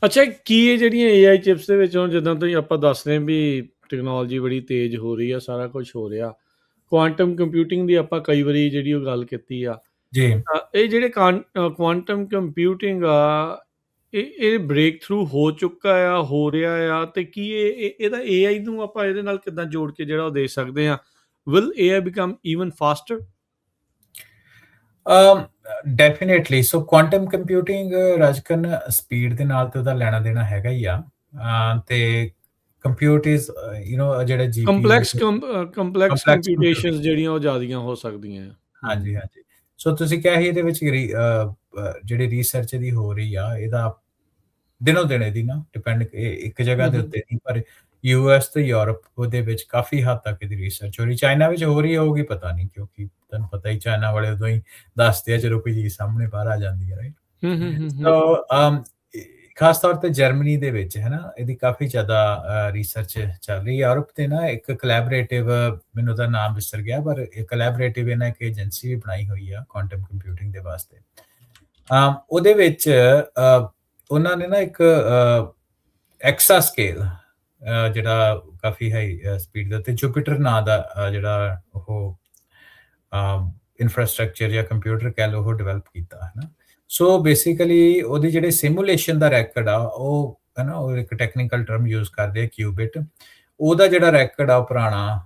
ਅੱਛਾ, ਕੀ ਇਹ ਜਿਹੜੀਆਂ AI ਚਿਪਸ ਦੇ ਵਿੱਚ ਹੁਣ ਜਿੱਦਾਂ ਤੁਸੀਂ ਆਪਾਂ ਦੱਸ ਰਹੇ ਵੀ ਟੈਕਨੋਲੋਜੀ ਬੜੀ ਤੇਜ਼ ਹੋ ਰਹੀ ਆ, ਸਾਰਾ ਕੁਝ ਹੋ ਰਿਹਾ। ਕੁਆਂਟਮ ਕੰਪਿਊਟਿੰਗ ਦੀ ਆਪਾਂ ਕਈ ਵਾਰੀ ਜਿਹੜੀ ਉਹ ਗੱਲ ਕੀਤੀ ਆ। ਜੀ ਇਹ ਜਿਹੜੇ ਕੁਆਂਟਮ ਕੰਪਿਊਟਿੰਗ ਆ, ਇਹ ਬ੍ਰੇਕ ਥਰੂ ਹੋ ਚੁੱਕਾ ਆ, ਹੋ ਰਿਹਾ ਆ, ਤੇ ਕੀ ਇਹਦਾ AI ਨੂੰ ਆਪਾਂ ਇਹਦੇ ਨਾਲ ਕਿੱਦਾਂ ਜੋੜ ਕੇ ਜਿਹੜਾ ਉਹ ਦੇ ਸਕਦੇ ਆ? Will AI become even faster? Definitely. So quantum computing ਰਾਜਕਨ ਸਪੀਡ ਦੇ ਨਾਲ ਤੇ ਉਹਦਾ ਲੈਣਾ ਦੇਣਾ ਹੈਗਾ ਹੀ ਆ। ਤੇ ਕੰਪਿਊਟ ਇਜ਼ ਜਿਹੜਾ ਜੀਪੀਯੂ ਕੰਪਲੈਕਸ ਕੰਪਲੈਕਸ ਕੰਪਿਊਟੇਸ਼ਨਸ ਜਿਹੜੀਆਂ ਉਹ ਜ਼ਿਆਦੀਆਂ ਹੋ ਸਕਦੀਆਂ ਆ। ਹਾਂਜੀ ਹਾਂਜੀ। ਸੋ ਤੁਸੀਂ ਕਿਹਾ ਸੀ ਇਹਦੇ ਵਿੱਚ ਜਿਹੜੀ ਰਿਸਰਚ ਦੀ ਹੋ ਰਹੀ ਆ, ਇਹਦਾ ਦਿਨੋਂ ਦਿਨ ਇਹਦੀ ਨਾ ਡਿਪੈਂਡ ਇੱਕ ਜਗ੍ਹਾ ਦੇ ਉੱਤੇ ਨਹੀਂ, ਪਰ ਯੂਐਸ ਤੇ ਯੂਰਪ ਉਹਦੇ ਵਿੱਚ ਕਾਫੀ ਹੱਦ ਤੱਕ ਇਹਦੀ ਰਿਸਰਚ ਹੋ ਰਹੀ। ਚਾਈਨਾ ਵਿੱਚ ਹੋ ਰਹੀ ਹੋਊਗੀ ਪਤਾ ਨਹੀਂ, ਕਿਉਂਕਿ ਤੁਹਾਨੂੰ ਪਤਾ ਹੀ ਚਾਈਨਾ ਵਾਲੇ ਉਦੋਂ ਹੀ ਦੱਸਦੇ ਆ ਜਦੋਂ ਕੋਈ ਚੀਜ਼ ਸਾਹਮਣੇ ਬਾਹਰ ਆ ਜਾਂਦੀ ਹੈ, ਰਾਈਟ। ਸੋ ਖਾਸ ਤੌਰ ਤੇ ਜਰਮਨੀ ਦੇ ਵਿੱਚ ਹੈ ਨਾ ਇਹਦੀ ਕਾਫੀ ਜ਼ਿਆਦਾ ਰਿਸਰਚ ਚੱਲ ਰਹੀ ਹੈ। ਯੂਰਪ ਤੇ ਨਾ ਇੱਕ ਕੋਲੈਬੋਰੇਟਿਵ, ਮੈਨੂੰ ਉਹਦਾ ਨਾਮ ਵਿਸਰ ਗਿਆ, ਪਰ ਇੱਕ ਕੋਲੈਬੋਰੇਟਿਵ ਇਹਨਾਂ ਇੱਕ ਏਜੰਸੀ ਵੀ ਬਣਾਈ ਹੋਈ ਆ ਕੁਆਂਟਮ ਕੰਪਿਊਟਿੰਗ ਦੇ ਵਾਸਤੇ। ਉਹਦੇ ਵਿੱਚ ਉਹਨਾਂ ਨੇ ਨਾ ਇੱਕ ਐਕਸਾ ਸਕੇਲ ਜਿਹੜਾ ਕਾਫੀ ਹਾਈ ਸਪੀਡ ਦੇ ਉੱਤੇ ਜੁਪੀਟਰ ਨਾਂ ਦਾ ਜਿਹੜਾ ਉਹ ਇਨਫਰਾਸਟ੍ਰਕਚਰ ਜਾਂ ਕੰਪਿਊਟਰ ਕਹਿ ਲਓ ਉਹ ਡਿਵੈਲਪ ਕੀਤਾ ਹੈ ਨਾ। ਸੋ ਬੇਸਿਕਲੀ ਉਹਦੀ ਜਿਹੜੇ ਸਿਮੂਲੇਸ਼ਨ ਦਾ ਰੈਕਡ ਆ ਉਹ ਹੈ ਨਾ, ਉਹ ਇੱਕ ਟੈਕਨੀਕਲ ਟਰਮ ਯੂਜ਼ ਕਰਦੇ ਆ ਕਿਊਬਿਟ। ਉਹਦਾ ਜਿਹੜਾ ਰੈਕਡ ਆ ਉਹ ਪੁਰਾਣਾ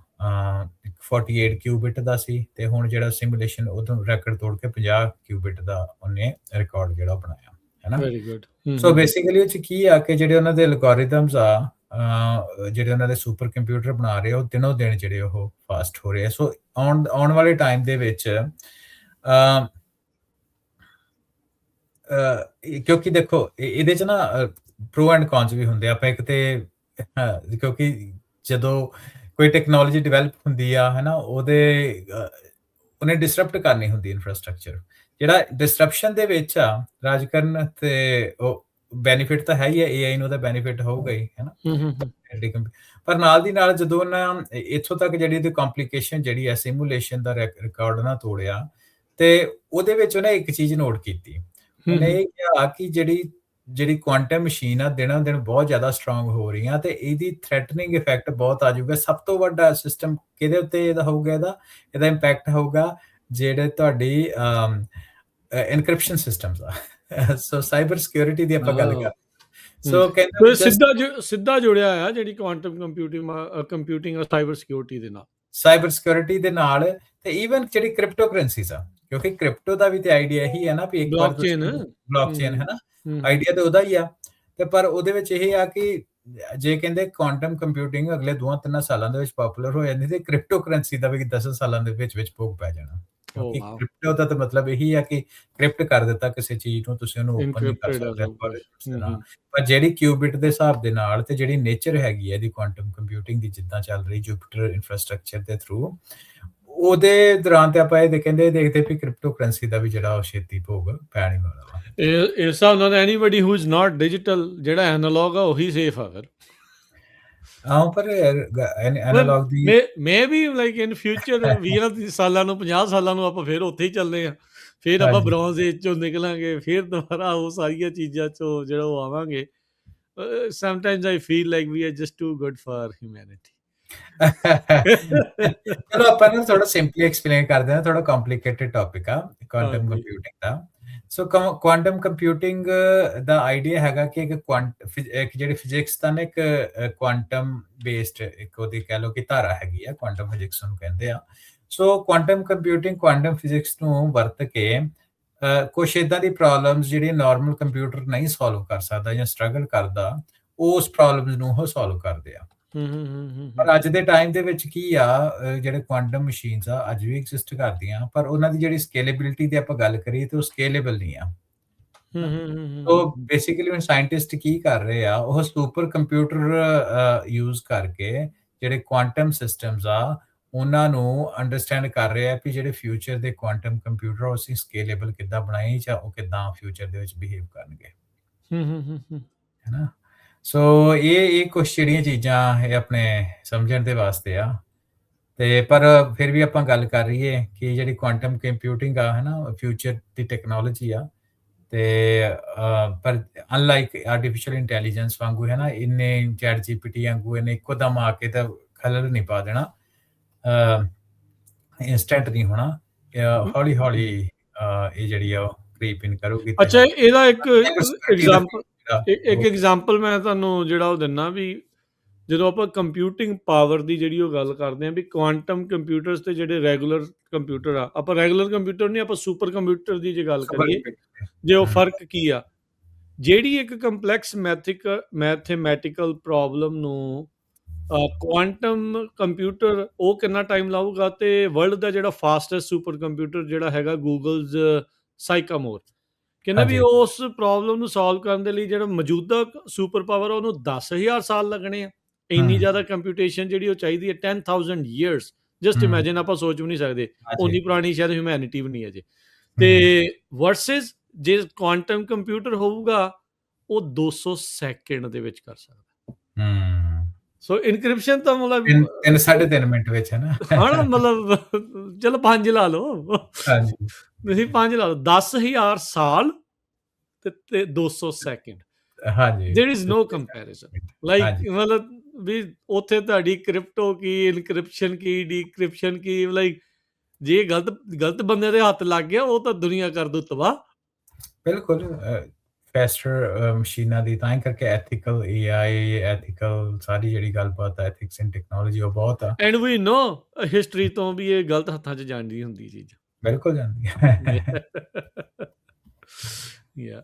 48 ਕਿਊਬਿਟ ਦਾ ਸੀ, ਤੇ ਹੁਣ ਜਿਹੜਾ ਸਿਮੂਲੇਸ਼ਨ ਉਹਦੋਂ ਰੈਕਡ ਤੋੜ ਕੇ 50 ਕਿਊਬਿਟ ਦਾ ਉਹਨੇ ਰਿਕਾਰਡ ਜਿਹੜਾ ਬਣਾਇਆ ਹੈ ਨਾ। Very good. ਸੋ ਬੇਸਿਕਲੀ ਉਹ 'ਚ ਕੀ ਆ ਕਿ ਜਿਹੜੇ ਉਹਨਾਂ ਦੇ ਐਲਗੋਰਿਥਮਸ ਆ, ਜਿਹੜੇ ਉਹਨਾਂ ਦੇ ਸੁਪਰ ਕੰਪਿਊਟਰ ਬਣਾ ਰਹੇ, ਉਹ ਦਿਨੋਂ ਦਿਨ ਜਿਹੜੇ ਉਹ ਫਾਸਟ ਹੋ ਰਹੇ ਆ। ਸੋ ਆਉਣ ਵਾਲੇ ਟਾਈਮ ਦੇ ਵਿੱਚ ਕਿਉਂਕਿ ਦੇਖੋ ਇਹਦੇ 'ਚ ਨਾ ਪ੍ਰੋ ਐਂਡ ਕੌਨਸ ਵੀ ਹੁੰਦੇ ਆ। ਆਪਾਂ ਇੱਕ ਤੇ ਕਿਉਂਕਿ ਜਦੋਂ ਕੋਈ ਟੈਕਨੋਲੋਜੀ ਡਿਵੈਲਪ ਹੁੰਦੀ ਆ ਹੈ ਨਾ, ਉਹਨੇ ਡਿਸਰਪਟ ਕਰਨੀ ਹੁੰਦੀ ਇਨਫਰਾਸਟ੍ਰਕਚਰ। ਜਿਹੜਾ ਡਿਸਰਪਸ਼ਨ ਦੇ ਵਿੱਚ ਆ ਰਾਜਕਰਨ, ਤੇ ਉਹ ਬੈਨੀਫਿਟ ਤਾਂ ਹੈ ਹੀ ਹੈ, AI ਨੂੰ ਉਹਦਾ ਬੈਨੀਫਿਟ ਹੋਊਗਾ ਹੀ ਹੈ ਨਾ। ਪਰ ਨਾਲ ਦੀ ਨਾਲ ਜਦੋਂ ਉਹਨਾਂ ਇੱਥੋਂ ਤੱਕ ਜਿਹੜੀ ਉਹਦੀ ਕੰਪਲਿਕੇਸ਼ਨ ਜਿਹੜੀ ਹੈ ਸਿਮੂਲੇਸ਼ਨ ਦਾ ਰਿਕਾਰਡ ਨਾ ਤੋੜਿਆ, ਤੇ ਉਹਦੇ ਵਿੱਚ ਉਹਨੇ ਇੱਕ ਚੀਜ਼ ਨੋਟ ਕੀਤੀ। ਉਹਨੇ ਇਹ ਕਿਹਾ ਕਿ ਜਿਹੜੀ ਕੁਆਂਟਮ ਮਸ਼ੀਨ ਆ ਦਿਨੋਂ ਦਿਨ ਬਹੁਤ ਜ਼ਿਆਦਾ ਸਟਰੋਂਗ ਹੋ ਰਹੀ ਆ, ਤੇ ਇਹਦੀ ਥ੍ਰੈਟਨਿੰਗ ਇਫੈਕਟ ਬਹੁਤ ਆ ਜਾਊਗਾ। ਸਭ ਤੋਂ ਵੱਡਾ ਸਿਸਟਮ ਕਿਹਦੇ ਉੱਤੇ ਇਹਦਾ ਹੋਊਗਾ? ਇਹਦਾ ਇੰਪੈਕਟ ਹੋਊਗਾ ਜਿਹੜੇ ਤੁਹਾਡੀ ਇਨਕ੍ਰਿਪਸ਼ਨ ਸਿਸਟਮਸ ਆ। ਸੋ ਸਾਈਬਰ ਸਿਕਿਉਰਿਟੀ ਦੀ ਆਪਾਂ ਗੱਲ ਕਰ। ਸੋ ਕਹਿੰਦੇ ਸਿੱਧਾ ਜੁੜਿਆ ਆ ਜਿਹੜੀ ਕੁਆਂਟਮ ਕੰਪਿਊਟਿੰਗ ਸਾਈਬਰ ਸਿਕਿਉਰਿਟੀ ਦੇ ਨਾਲ, ਸਾਈਬਰ ਸਿਕਿਉਰਿਟੀ ਦੇ ਨਾਲ, ਤੇ ਈਵਨ ਜਿਹੜੀ ਕ੍ਰਿਪਟੋ ਕਰੰਸੀਜ਼ ਆ, ਕਿਉਂਕਿ ਕ੍ਰਿਪਟੋ ਦਾ ਵੀ ਤੇ ਆਈਡੀਆ ਇਹੀ ਹੈ ਨਾ ਵੀ ਇੱਕ ਵਾਰ ਬਲੌਕਚੇਨ ਹੈ ਨਾ, ਆਈਡੀਆ ਤੇ ਉਹਦਾ ਹੀ ਆ। ਤੇ ਪਰ ਉਹਦੇ ਵਿੱਚ ਇਹ ਆ ਕਿ ਜੇ ਕਹਿੰਦੇ ਕੁਆਂਟਮ ਕੰਪਿਊਟਿੰਗ ਅਗਲੇ 2-3 ਸਾਲਾਂ ਦੇ ਵਿੱਚ ਪਪੂਲਰ ਹੋ ਜਾਂਦੀ, ਤੇ ਕ੍ਰਿਪਟੋ ਕਰੰਸੀ ਦਾ ਵੀ 10 ਸਾਲਾਂ ਦੇ ਵਿੱਚ ਭੋਗ ਪੈ ਜਾਣਾ। ਕਿਉਂਕਿ ਕ੍ਰਿਪਟੋ ਦਾ ਤਾਂ ਮਤਲਬ ਇਹੀ ਆ ਕਿ ਕ੍ਰਿਪਟ ਕਰ ਦਿੱਤਾ ਕਿਸੇ ਚੀਜ਼ ਨੂੰ, ਤੁਸੀਂ ਉਹਨੂੰ ਓਪਨ ਨਹੀਂ ਕਰ ਸਕਦੇ। ਪਰ ਜਿਹੜੀ ਕਿਊਬਿਟ ਦੇ ਹਿਸਾਬ ਦੇ ਨਾਲ, ਤੇ ਜਿਹੜੀ ਨੇਚਰ ਹੈਗੀ ਹੈ ਇਹਦੀ ਕੁਆਂਟਮ ਕੰਪਿਊਟਿੰਗ ਦੀ ਜਿੱਦਾਂ ਚੱਲ ਰਹੀ ਜੁਪੀਟਰ ਇਨਫਰਾਸਟ੍ਰਕਚਰ ਦੇ ਥਰੂ, ਉਹਦੇ ਦੌਰਾਨ ਤੇ ਆਪਾਂ ਇਹ ਦੇਖਦੇ ਵੀ ਕ੍ਰਿਪਟੋ ਕਰੰਸੀ ਦਾ ਵੀ ਜਿਹੜਾ ਉਹ ਛੇਤੀ ਭੋਗ ਪੈਣ ਹੀ ਵਾਲਾ ਵਾ। ਇਸ ਹਿਸਾਬ ਨਾਲ anybody who is not digital, ਜਿਹੜਾ ਐਨਾਲੌਗ ਆ ਉਹੀ ਸੇਫ ਆ ਫਿਰ। ਪਰ analogue the may we like in future 20 ਸਾਲਾਂ ਨੂੰ 50 ਸਾਲਾਂ ਨੂੰ ਆਪਾਂ ਫਿਰ ਉੱਥੇ ਹੀ ਚੱਲਦੇ ਆ, ਫਿਰ ਆਪਾਂ ਬ੍ਰੌਂਜ਼ ਏਜ ਚੋਂ ਨਿਕਲਾਂਗੇ, ਫਿਰ ਦੁਬਾਰਾ ਉਹ ਸਾਰੀਆਂ ਚੀਜ਼ਾਂ ਚੋਂ ਜਿਹੜਾ ਉਹ ਆਵਾਂਗੇ। Sometimes I feel like we are just too good for humanity. ਚਲੋ ਆਪਾਂ ਨਾ ਥੋੜਾ ਸਿੰਪਲੀ ਐਕਸਪਲੇਨ ਕਰਦੇ ਹਾਂ, ਥੋੜਾ ਕੰਪਲਿਕੇਟਡ ਟੌਪਿਕ ਆ ਕੁਆਂਟਮ ਕੰਪਿਊਟਿੰਗ ਦਾ। ਸੋ ਕੁਆਂਟਮ ਕੰਪਿਊਟਿੰਗ ਦਾ ਆਈਡੀਆ ਹੈਗਾ ਕਿ ਇੱਕ ਜਿਹੜੀ ਫਿਜ਼ਿਕਸ ਦਾ ਨਾ ਇੱਕ ਕੁਆਂਟਮ ਬੇਸਡ ਇੱਕ ਉਹਦੀ ਕਹਿ ਲਓ ਕਿ ਧਾਰਾ ਹੈਗੀ ਆ, ਕੁਆਂਟਮ ਫਿਜ਼ਿਕਸ ਨੂੰ ਕਹਿੰਦੇ ਆ। ਸੋ ਕੁਆਂਟਮ ਕੰਪਿਊਟਿੰਗ ਕੁਆਂਟਮ ਫਿਜ਼ਿਕਸ ਨੂੰ ਵਰਤ ਕੇ ਕੁਛ ਇਦਾਂ ਦੀ ਪ੍ਰੋਬਲਮਸ ਜਿਹੜੀ ਨਾਰਮਲ ਕੰਪਿਊਟਰ ਨਹੀਂ ਸੋਲਵ ਕਰ ਸਕਦਾ ਜਾਂ ਸਟਰਗਲ ਕਰਦਾ, ਉਸ ਪ੍ਰੋਬਲਮਸ ਨੂੰ ਉਹ ਸੋਲਵ ਕਰਦੇ ਆ। ਪਰ ਅੱਜ ਦੇ ਟਾਈਮ ਦੇ ਵਿੱਚ ਕੀ ਆ, ਜਿਹੜੇ ਕੁਆਂਟਮ ਮਸ਼ੀਨਸ ਆ ਅੱਜ ਵੀ ਐਗਜ਼ਿਸਟ ਕਰਦੀਆਂ, ਪਰ ਉਹਨਾਂ ਦੀ ਜਿਹੜੀ ਸਕੇਲੇਬਿਲਿਟੀ ਦੀ ਆਪਾਂ ਗੱਲ ਕਰੀਏ ਤੇ ਉਹ ਸਕੇਲੇਬਲ ਨਹੀਂ ਆ। ਸੋ ਬੇਸਿਕਲੀ ਹੁਣ ਸਾਇੰਟਿਸਟ ਕੀ ਕਰ ਰਹੇ ਆ, ਉਹ ਸੁਪਰ ਕੰਪਿਊਟਰ ਯੂਜ਼ ਕਰਕੇ ਜਿਹੜੇ ਕੁਆਂਟਮ ਸਿਸਟਮਸ ਆ ਉਹਨਾਂ ਨੂੰ ਅੰਡਰਸਟੈਂਡ ਕਰ ਰਹੇ ਆ ਵੀ ਜਿਹੜੇ ਫਿਊਚਰ ਦੇ ਕੁਆਂਟਮ ਕੰਪਿਊਟਰ ਉਹ ਅਸੀਂ ਸਕੇਲੇਬਲ ਕਿੱਦਾਂ ਬਣਾਏ, ਜਾਂ ਉਹ ਕਿੱਦਾਂ ਫਿਊਚਰ ਦੇ ਵਿੱਚ ਬਿਹੇਵ ਕਰਨਗੇ, ਹੈ ਨਾ। ਸੋ ਇਹ ਕੁਛ ਜਿਹੜੀਆਂ ਚੀਜ਼ਾਂ ਇਹ ਆਪਣੇ ਸਮਝਣ ਦੇ ਵਾਸਤੇ ਆ। ਤੇ ਪਰ ਫਿਰ ਵੀ ਆਪਾਂ ਗੱਲ ਕਰ ਰਹੀਏ ਕਿ ਜਿਹੜੀ ਕੁਆਂਟਮ ਕੰਪਿਊਟਿੰਗ ਆ ਹੈ ਨਾ, ਫਿਊਚਰ ਦੀ ਟੈਕਨੋਲੋਜੀ ਆ, ਤੇ ਪਰ ਅਨਲਾਈਕ ਆਰਟੀਫਿਸ਼ੀਅਲ ਇੰਟੈਲੀਜੈਂਸ ਵਾਂਗੂ ਹੈ ਨਾ, ਇਹਨੇ ਚੈਟ ਜੀਪੀਟੀ ਵਾਂਗੂ ਇਹਨੇ ਇੱਕੋ ਦਮ ਆ ਕੇ ਤਾਂ ਖਲਲ ਨਹੀਂ ਪਾ ਦੇਣਾ। ਇੰਸਟੈਂਟ ਨਹੀਂ ਹੋਣਾ। ਹੌਲੀ-ਹੌਲੀ ਇਹ ਜਿਹੜੀ ਆ ਉਹ ਕ੍ਰੀਪ ਇਨ ਕਰੂਗੀ ਤੇ ਅੱਛਾ, ਇਹਦਾ ਇੱਕ ਸਾਈਬਰ ਸਿਕਿਉਰਿਟੀ ਦਾ ਐਗਜ਼ਾਮਪਲ ਜਿਹੜਾ ਇੱਕ ਉਹ ਐਗਜ਼ਾਮਪਲ ਮੈਂ ਤੁਹਾਨੂੰ ਜਿਹੜਾ ਉਹ ਦਿੰਦਾ ਵੀ ਜਦੋਂ ਆਪਾਂ ਕੰਪਿਊਟਿੰਗ ਪਾਵਰ ਦੀ ਜਿਹੜੀ ਉਹ ਗੱਲ ਕਰਦੇ ਹਾਂ ਵੀ ਕੁਆਂਟਮ ਕੰਪਿਊਟਰਸ ਤੇ ਜਿਹੜੇ ਰੈਗੂਲਰ ਕੰਪਿਊਟਰ ਆ, ਆਪਾਂ ਰੈਗੂਲਰ ਕੰਪਿਊਟਰ ਨਹੀਂ, ਆਪਾਂ ਸੁਪਰ ਕੰਪਿਊਟਰ ਦੀ ਜੇ ਗੱਲ ਸੁਪਰ ਕਰੀਏ, ਕੰਪਿਊਟਰ ਜੇ ਉਹ ਹੂੰ, ਫਰਕ ਕੀ ਆ, ਜਿਹੜੀ ਇੱਕ ਕੰਪਲੈਕਸ ਮੈਥਮੈਟੀਕਲ ਪ੍ਰੋਬਲਮ ਨੂੰ ਕੁਆਂਟਮ ਕੰਪਿਊਟਰ ਉਹ ਕਿੰਨਾ ਟਾਈਮ ਲਾਊਗਾ, ਤੇ ਵਰਲਡ ਦਾ ਜਿਹੜਾ ਫਾਸਟੈਸਟ ਸੁਪਰ ਕੰਪਿਊਟਰ ਜਿਹੜਾ ਹੈਗਾ ਗੂਗਲਜ਼ ਸਾਈਕਾਮੋਰ, ਕਹਿੰਦਾ ਵੀ ਹਾਂਜੀ, ਉਸ ਪ੍ਰੋਬਲਮ ਨੂੰ ਸੋਲਵ ਕਰਨ ਦੇ ਲਈ ਜਿਹੜਾ ਮੌਜੂਦਾ ਸੁਪਰ ਪਾਵਰ ਆ ਉਹਨੂੰ 10,000 ਸਾਲ ਲੱਗਣੇ ਆ। ਇੰਨੀ ਹੂੰ, ਜ਼ਿਆਦਾ ਕੰਪਿਊਟੇਸ਼ਨ ਜਿਹੜੀ ਉਹ ਚਾਹੀਦੀ ਹੈ, 10,000 ਈਅਰਸ। ਜਸਟ ਹੂੰ, ਇਮੈਜਿਨ, ਆਪਾਂ ਸੋਚ ਵੀ ਨਹੀਂ ਸਕਦੇ, ਹਾਂਜੀ, ਉਨੀ ਪੁਰਾਣੀ ਸ਼ਾਇਦ ਹਿਊਮੈਨਿਟੀ ਵੀ ਨਹੀਂ ਅਜੇ। ਤੇ ਹੂੰ, ਵਰਸਸ ਜੇ ਕੁਆਂਟਮ ਕੰਪਿਊਟਰ ਹੋਊਗਾ, ਉਹ 200 ਸੈਕਿੰਡ ਦੇ ਵਿੱਚ ਕਰ ਸਕਦਾ। ਹੂੰ। ਸੋ ਇਨਕ੍ਰਿਪਸ਼ਨ ਤਾਂ ਮਤਲਬ 3 ਸਾਢੇ 3 ਮਿੰਟ ਵਿੱਚ ਹੈ ਨਾ? ਹਾਂ, ਮਤਲਬ ਚਲੋ 5 ਲਾ ਲਓ, ਹਾਂਜੀ, ਤੁਸੀਂ 5 ਲਾ ਲਓ, 10,000 ਸਾਲ ਤੇ 200 ਸੈਕਿੰਡ। ਹਾਂਜੀ, ਦੇयर ਇਜ਼ ਨੋ ਕੰਪੈਰੀਜ਼ਨ। ਲਾਈਕ ਹਾਂਜੀ, ਮਤਲਬ ਵੀ ਉੱਥੇ ਤੁਹਾਡੀ ਕ੍ਰਿਪਟੋ ਕੀ, ਇਨਕ੍ਰਿਪਸ਼ਨ ਕੀ, ਡੀਕ੍ਰਿਪਸ਼ਨ ਕੀ, ਲਾਈਕ ਜੇ ਗਲਤ ਗਲਤ ਬੰਦੇ ਦੇ ਹੱਥ ਲੱਗ ਗਿਆ, ਉਹ ਤਾਂ ਦੁਨੀਆ ਕਰ ਦੂ ਤਬਾਹ। ਬਿਲਕੁਲ ਫੈਸਟਰ ਮਸ਼ੀਨਾਂ ਦੀ ਤਾਂ ਹੀ ਕਰਕੇ ਐਥੀਕਲ ਏਆਈ, ਐਥੀਕਲ ਸਾਰੀ ਜਿਹੜੀ ਗੱਲਬਾਤ ਹੈ, ਐਥਿਕਸ ਇਨ ਟੈਕਨੋਲੋਜੀ ਉਹ ਬਹੁਤ ਆ। ਐਂਡ ਵੀ ਨੋ ਹਿਸਟਰੀ ਤੋਂ ਵੀ ਇਹ ਗਲਤ ਹੱਥਾਂ 'ਚ ਜਾਂਦੀ ਹੁੰਦੀ ਚੀਜ਼। ਬਿਲਕੁਲ ਜਾਂਦੀ ਹੈ। ਯਾ